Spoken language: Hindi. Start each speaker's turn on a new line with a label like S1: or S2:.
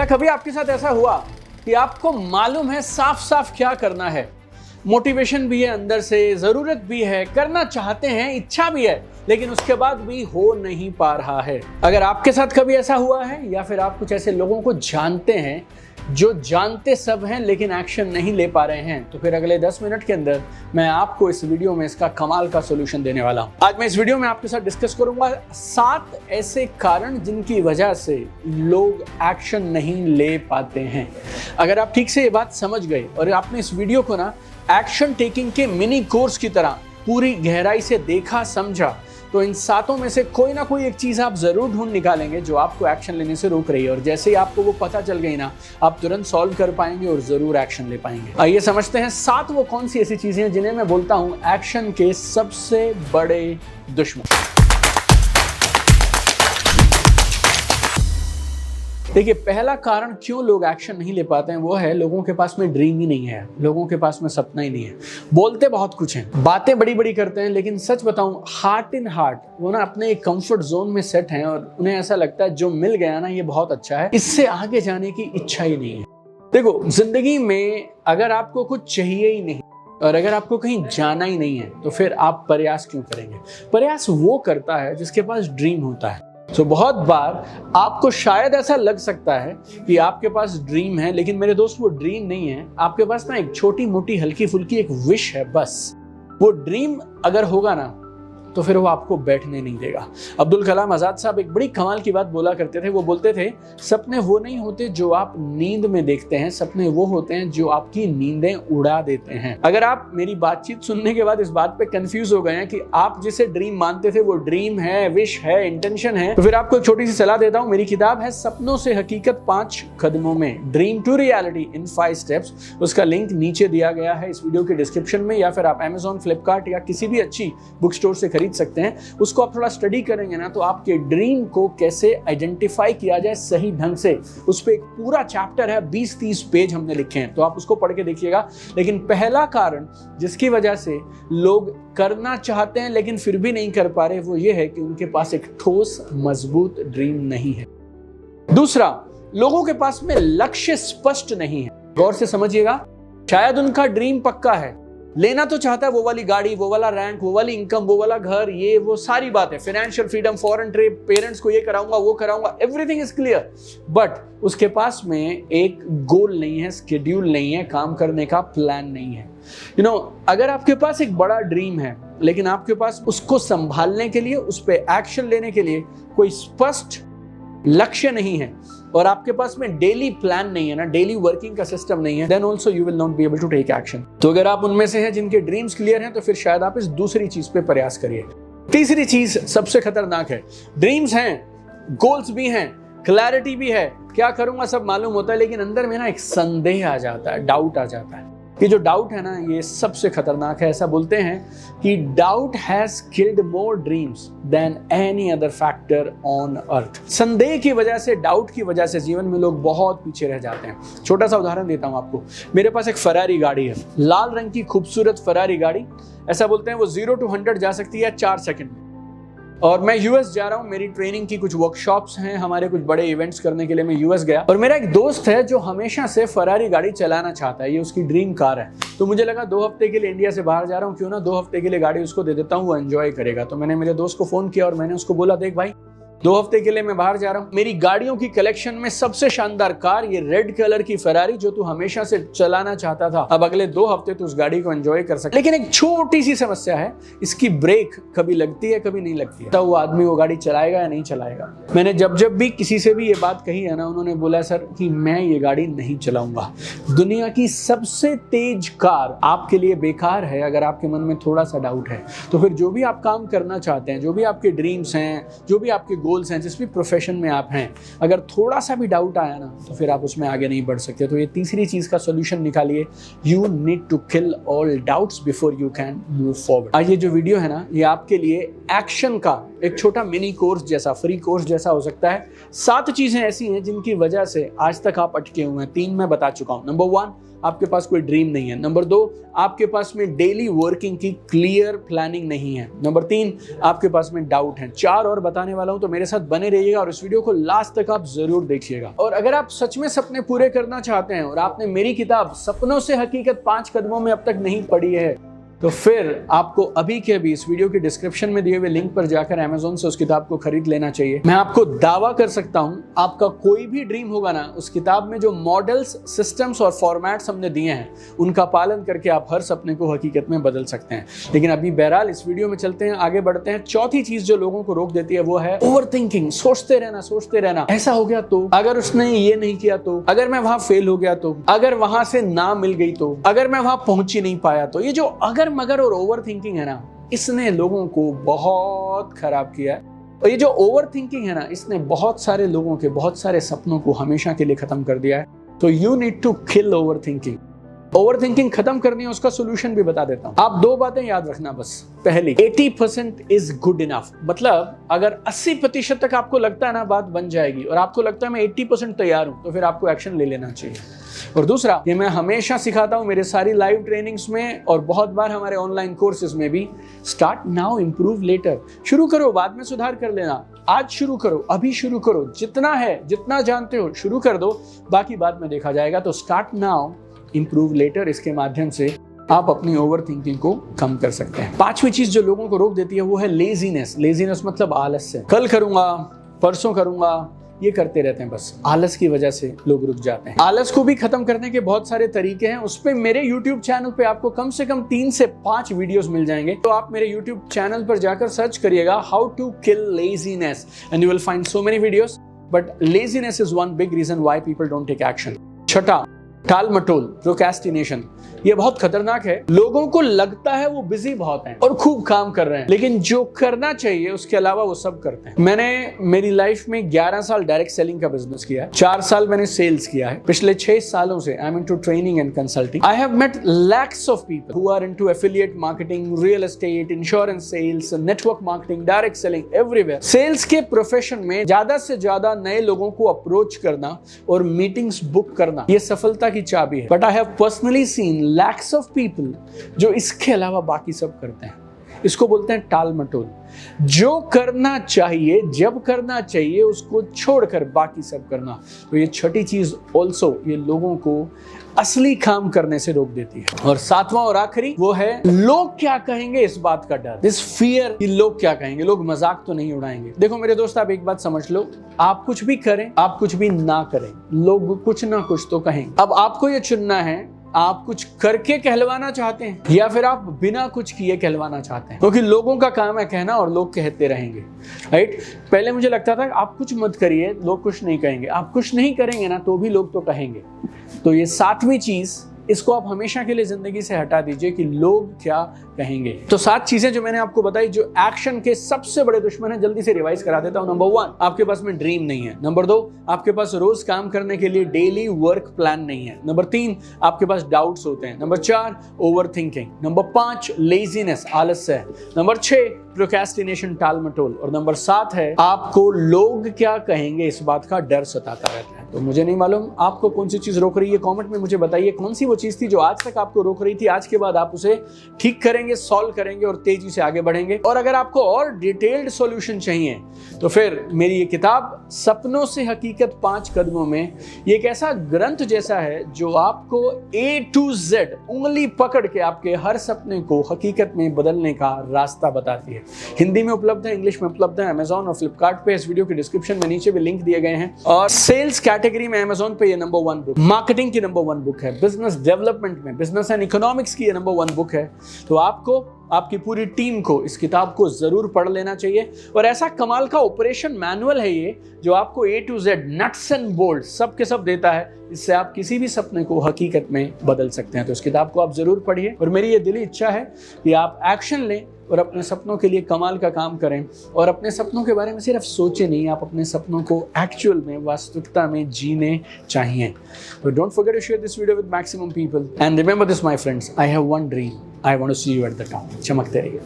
S1: क्या कभी आपके साथ ऐसा हुआ कि आपको मालूम है साफ साफ क्या करना है, मोटिवेशन भी है, अंदर से जरूरत भी है, करना चाहते हैं, इच्छा भी है, लेकिन उसके बाद भी हो नहीं पा रहा है? अगर आपके साथ कभी ऐसा हुआ है या फिर आप कुछ ऐसे लोगों को जानते हैं जो जानते सब हैं लेकिन एक्शन नहीं ले पा रहे हैं, तो फिर अगले 10 मिनट के अंदर मैं आपको इस वीडियो में इसका कमाल का सॉल्यूशन देने वाला हूं। आज मैं इस वीडियो में आपके साथ डिस्कस करूंगा 7 ऐसे कारण जिनकी वजह से लोग एक्शन नहीं ले पाते हैं। अगर आप ठीक से ये बात समझ गए और आपने इस वीडियो को ना एक्शन टेकिंग के मिनी कोर्स की तरह पूरी गहराई से देखा, समझा, तो इन 7 में से कोई ना कोई एक चीज आप जरूर ढूंढ निकालेंगे जो आपको एक्शन लेने से रोक रही है, और जैसे ही आपको वो पता चल गई ना, आप तुरंत सॉल्व कर पाएंगे और जरूर एक्शन ले पाएंगे। आइए समझते हैं 7 वो कौन सी ऐसी चीजें हैं जिन्हें मैं बोलता हूं एक्शन के सबसे बड़े दुश्मन। देखिए, पहला कारण क्यों लोग एक्शन नहीं ले पाते हैं वो है लोगों के पास में ड्रीम ही नहीं है, लोगों के पास में सपना ही नहीं है। बोलते बहुत कुछ हैं, बातें बड़ी बड़ी करते हैं, लेकिन सच बताऊं हार्ट इन हार्ट वो ना अपने एक कंफर्ट जोन में सेट हैं और उन्हें ऐसा लगता है जो मिल गया ना ये बहुत अच्छा है, इससे आगे जाने की इच्छा ही नहीं है। देखो, जिंदगी में अगर आपको कुछ चाहिए ही नहीं और अगर आपको कहीं जाना ही नहीं है तो फिर आप प्रयास क्यों करेंगे? प्रयास वो करता है जिसके पास ड्रीम होता है। बहुत बार आपको शायद ऐसा लग सकता है कि आपके पास ड्रीम है, लेकिन मेरे दोस्त वो ड्रीम नहीं है, आपके पास ना एक छोटी मोटी हल्की फुल्की एक विश है बस। वो ड्रीम अगर होगा ना तो फिर वो आपको बैठने नहीं देगा। अब्दुल कलाम आजाद साहब एक बड़ी कमाल की बात बोला करते थे। वो बोलते थे, सपने वो नहीं होते जो आप नींद में देखते हैं, सपने वो होते हैं जो आपकी नींदें उड़ा देते हैं। अगर आप मेरी बातचीत सुनने के बाद इस बात पे कंफ्यूज हो गए हैं कि आप जिसे ड्रीम मानते थे वो ड्रीम है, विश है, इंटेंशन है, तो फिर आपको एक छोटी सी सलाह देता हूं। मेरी किताब है सपनों से हकीकत 5 कदमों में, dream to reality in 5 steps. उसका लिंक नीचे दिया गया है इस वीडियो के डिस्क्रिप्शन में, या फिर आप Amazon, फ्लिपकार्ट या किसी भी अच्छी बुक स्टोर से खरीद सकते हैं। उसको आप थोड़ा स्टडी करेंगे ना तो आपके ड्रीम को कैसे आइडेंटिफाई किया जाए सही ढंग से, उस पे एक पूरा चैप्टर है, 20-30 पेज हमने लिखे हैं, तो आप उसको पढ़ के देखिएगा। लेकिन पहला कारण जिसकी वजह से लोग करना चाहते हैं लेकिन फिर भी नहीं कर पा रहे वो ये है कि उनके पास एक ठोस मजबूत ड्रीम नहीं है। दूसरा, लोगों के पास में लक्ष्य स्पष्ट नहीं है। गौर से समझिएगा, शायद उनका ड्रीम पक्का है, लेना तो चाहता है वो वाली गाड़ी, वो वाला रैंक, वो वाली इनकम, वो वाला घर, ये वो सारी बातें, financial freedom, foreign trip, parents को ये कराऊंगा, वो कराऊंगा, एवरीथिंग इज क्लियर, बट उसके पास में एक गोल नहीं है, स्केड्यूल नहीं है, काम करने का प्लान नहीं है। अगर आपके पास एक बड़ा ड्रीम है लेकिन आपके पास उसको संभालने के लिए, उस पर एक्शन लेने के लिए कोई स्पष्ट लक्ष्य नहीं है और आपके पास में डेली प्लान नहीं है ना, डेली वर्किंग का सिस्टम नहीं है, then also you will not be able to take action. तो अगर आप उनमें से हैं जिनके ड्रीम्स क्लियर हैं तो फिर शायद आप इस दूसरी चीज पे प्रयास करिए। तीसरी चीज सबसे खतरनाक है, ड्रीम्स हैं, गोल्स भी हैं, क्लैरिटी भी है, क्या करूंगा सब मालूम होता है, लेकिन अंदर में ना एक संदेह आ जाता है, डाउट आ जाता है। ये जो डाउट है ना ये सबसे खतरनाक है। ऐसा बोलते हैं कि doubt has killed more dreams than any other factor on earth. संदेह की वजह से, डाउट की वजह से जीवन में लोग बहुत पीछे रह जाते हैं। छोटा सा उदाहरण देता हूं आपको। मेरे पास एक फरारी गाड़ी है, लाल रंग की खूबसूरत फरारी गाड़ी। ऐसा बोलते हैं वो 0 to 100 जा सकती है 4 सेकंड में। और मैं यूएस जा रहा हूँ, मेरी ट्रेनिंग की कुछ वर्कशॉप्स हैं, हमारे कुछ बड़े इवेंट्स करने के लिए मैं यूएस गया। और मेरा एक दोस्त है जो हमेशा से फरारी गाड़ी चलाना चाहता है, ये उसकी ड्रीम कार है। तो मुझे लगा 2 हफ्ते के लिए इंडिया से बाहर जा रहा हूँ, क्यों ना 2 हफ्ते के लिए गाड़ी उसको दे देता हूँ, वो एंजॉय करेगा। तो मैंने मेरे दोस्त को फोन किया और मैंने उसको बोला, देख भाई 2 हफ्ते के लिए मैं बाहर जा रहा हूँ, मेरी गाड़ियों की कलेक्शन में सबसे शानदार कार ये रेड कलर की फरारी जो तू हमेशा से चलाना चाहता था, अब अगले 2 हफ्ते तू उस गाड़ी को एंजॉय कर सकता। लेकिन एक छोटी सी समस्या है, इसकी ब्रेक कभी लगती है कभी नहीं लगती है। तो वो आदमी वो गाड़ी चलाएगा या नहीं चलाएगा? मैंने जब भी किसी से भी ये बात कही है ना, उन्होंने बोला सर कि मैं ये गाड़ी नहीं चलाऊंगा। दुनिया की सबसे तेज कार आपके लिए बेकार है अगर आपके मन में थोड़ा सा डाउट है। तो फिर जो भी आप काम करना चाहते हैं, जो भी आपके ड्रीम्स हैं, जो भी आपके गोल्स हैं, जिस भी प्रोफेशन में आप हैं, अगर थोड़ा सा भी डाउट आया ना तो फिर आप उसमें आगे नहीं बढ़ सकते। तो ये तीसरी चीज का सॉल्यूशन निकालिए, you need to kill all doubts before you can move forward. आज ये जो वीडियो है ना ये आपके लिए एक्शन का एक छोटा मिनी कोर्स जैसा, फ्री कोर्स जैसा हो सकता है। 7 चीजें ऐसी हैं जिनकी वजह से आज तक आप अटके हुए हैं। 3 मैं बता चुका हूं। नंबर 1, आपके पास कोई ड्रीम नहीं है। नंबर 2, आपके पास में डेली वर्किंग की क्लियर प्लानिंग नहीं है। नंबर 3, आपके पास में डाउट है। 4 और बताने वाला हूं, तो मेरे साथ बने रहिएगा और इस वीडियो को लास्ट तक आप जरूर देखिएगा। और अगर आप सच में सपने पूरे करना चाहते हैं और आपने मेरी किताब सपनों से हकीकत 5 कदमों में अब तक नहीं पढ़ी है, तो फिर आपको अभी के अभी इस वीडियो की डिस्क्रिप्शन में दिए हुए लिंक पर जाकर अमेज़न से उस किताब को खरीद लेना चाहिए। मैं आपको दावा कर सकता हूं, आपका कोई भी ड्रीम होगा ना, उस किताब में जो मॉडल्स, सिस्टम्स और फॉर्मेट्स हमने दिए हैं, उनका पालन करके आप हर सपने को हकीकत में बदल सकते हैं। लेकिन अभी बहरहाल इस वीडियो में चलते हैं, आगे बढ़ते हैं। चौथी चीज जो लोगों को रोक देती है वो है ओवरथिंकिंग। सोचते रहना, ऐसा हो गया तो, अगर उसने ये नहीं किया तो, अगर मैं वहां फेल हो गया तो, अगर वहां से ना मिल गई तो, अगर मैं वहां पहुंच ही नहीं पाया तो। ये जो अगर मगर और ओवर थिंकिंग है ना, इसने लोगों को बहुत खराब किया है। और ये जो ओवर थिंकिंग है ना, इसने बहुत सारे लोगों के बहुत सारे सपनों को हमेशा के लिए खत्म कर दिया है। तो you need to kill overthinking. Overthinking खत्म करनी है, उसका सोल्यूशन भी बता देता हूं। आप 2 बातें याद रखना बस। पहली, 80% इज गुड इनफ। मतलब अगर 80% तक आपको लगता है ना बात बन जाएगी और आपको लगता है मैं 80% तैयार हूं, तो फिर आपको एक्शन ले लेना चाहिए। और दूसरा, ये मैं हमेशा सिखाता हूं मेरे सारी लाइव ट्रेनिंग्स में और बहुत बार हमारे ऑनलाइन कोर्सेज में भी, स्टार्ट नाउ इंप्रूव लेटर। शुरू करो, बाद में सुधार कर लेना। आज शुरू करो, अभी शुरू करो। जितना है, जितना जानते हो शुरू कर दो, बाकी बाद में देखा जाएगा। तो स्टार्ट नाउ इंप्रूव लेटर, इसके माध्यम से आप अपनी ओवर थिंकिंग को कम कर सकते हैं। 5वीं चीज जो लोगों को रोक देती है वो है लेजीनेस। लेजीनेस मतलब आलस्य। कल करूंगा, परसों करूंगा, ये करते रहते हैं। बस आलस की वजह से लोग रुक जाते हैं। आलस को भी खत्म करने के बहुत सारे तरीके हैं। उस पे मेरे YouTube चैनल पे आपको कम से कम 3 से 5 वीडियोस मिल जाएंगे। तो आप मेरे YouTube चैनल पर जाकर सर्च करिएगा how to kill laziness and you will find so many videos. But laziness is one big reason why people don't take action. छठा, टाल मटोल, प्रोक्रेस्टिनेशन। ये बहुत खतरनाक है। लोगों को लगता है वो बिजी बहुत हैं और खूब काम कर रहे हैं, लेकिन जो करना चाहिए उसके अलावा वो सब करते हैं। मैंने मेरी लाइफ में 11 साल डायरेक्ट सेलिंग का बिजनेस किया है। 4 साल मैंने सेल्स किया है। पिछले 6 सालों से I am into training and consulting. I have met lakhs of people who are into affiliate marketing, real estate, insurance sales, network marketing, direct selling, everywhere. Sales के प्रोफेशन में ज्यादा से ज्यादा नए लोगों को अप्रोच करना और मीटिंग्स बुक करना, ये सफलता की चाबी है। But I have personally scene lakhs of people जो इसके अलावा बाकी सब करते हैं। इसको बोलते हैं टाल मटोल। जो करना चाहिए, जब करना चाहिए, उसको छोड़कर बाकी सब करना। तो ये छठी चीज ऑल्सो ये लोगों को असली काम करने से रोक देती है। और 7वां और आखिरी वो है लोग क्या कहेंगे, इस बात का डर, दिस फियर कि लोग क्या कहेंगे, लोग मजाक तो नहीं उड़ाएंगे। देखो मेरे दोस्त, आप एक बात समझ लो, आप कुछ भी करें, आप कुछ भी ना करें, लोग कुछ ना कुछ तो कहेंगे। अब आपको ये चुनना है, आप कुछ करके कहलवाना चाहते हैं या फिर आप बिना कुछ किए कहलवाना चाहते हैं। क्योंकि लोगों का काम है कहना और लोग कहते रहेंगे, राइट। पहले मुझे लगता था आप कुछ मत करिए, लोग कुछ नहीं कहेंगे। आप कुछ नहीं करेंगे ना तो भी लोग तो कहेंगे। तो ये 7वीं चीज, इसको आप हमेशा के लिए जिंदगी से हटा दीजिए कि लोग क्या कहेंगे। तो 7 चीजें जो मैंने आपको बताई जो एक्शन के सबसे बड़े दुश्मन है, जल्दी से रिवाइज करा देता हूं। नंबर 1, आपके पास में ड्रीम नहीं है। नंबर 2, आपके पास रोज काम करने के लिए डेली वर्क प्लान नहीं है। नंबर 3, आपके पास डाउट्स होते हैं। Number 4, over thinking. Number 5, laziness, आलस्य है। नंबर 6, प्रोक्रेस्टिनेशन, टाल मटोल। और नंबर 7 है आपको लोग क्या कहेंगे, इस बात का डर सताता रहता है। तो मुझे नहीं मालूम आपको कौन सी चीज रोक रही है, कमेंट में मुझे बताइए कौन सी वो चीज थी जो आज तक आपको रोक रही थी। आज के बाद आप उसे ठीक करेंगे, सॉल्व करेंगे और तेजी से आगे बढ़ेंगे। और अगर आपको और डिटेल्ड सॉल्यूशन चाहिए तो फिर मेरी ये किताब सपनों से हकीकत 5 कदमों में, ये एक ऐसा ग्रंथ जैसा है जो आपको A to Z उंगली पकड़ के आपके हर सपने को हकीकत में बदलने का रास्ता बताती है। हिंदी में उपलब्ध है, इंग्लिश में उपलब्ध है, अमेज़न और फ्लिपकार्ट पे। इस वीडियो के डिस्क्रिप्शन में नीचे भी लिंक दिए गए हैं। और सेल्स कैटेगरी में अमेज़न पे ये नंबर 1 बुक, मार्केटिंग की नंबर 1 बुक है, बिजनेस डेवलपमेंट में, बिजनेस एंड इकोनॉमिक्स की ये नंबर 1 बुक है। तो आपको, आपकी पूरी टीम को इस किताब को जरूर पढ़ लेना चाहिए। और ऐसा कमाल का ऑपरेशन मैनुअल है ये जो आपको A to Z nuts and bolt सब के सब देता है। इससे आप किसी भी सपने को हकीकत में बदल सकते हैं। तो इस किताब को आप जरूर पढ़िए। और मेरी ये दिली इच्छा है कि आप एक्शन लें और अपने सपनों के लिए कमाल का काम करें। और अपने सपनों के बारे में सिर्फ सोचे नहीं, आप अपने सपनों को एक्चुअल में, वास्तविकता में जीने चाहिए। तो don't forget to share this video with maximum people and remember this my friends, I have one dream, I want to see you at the top. चमकते रहिए।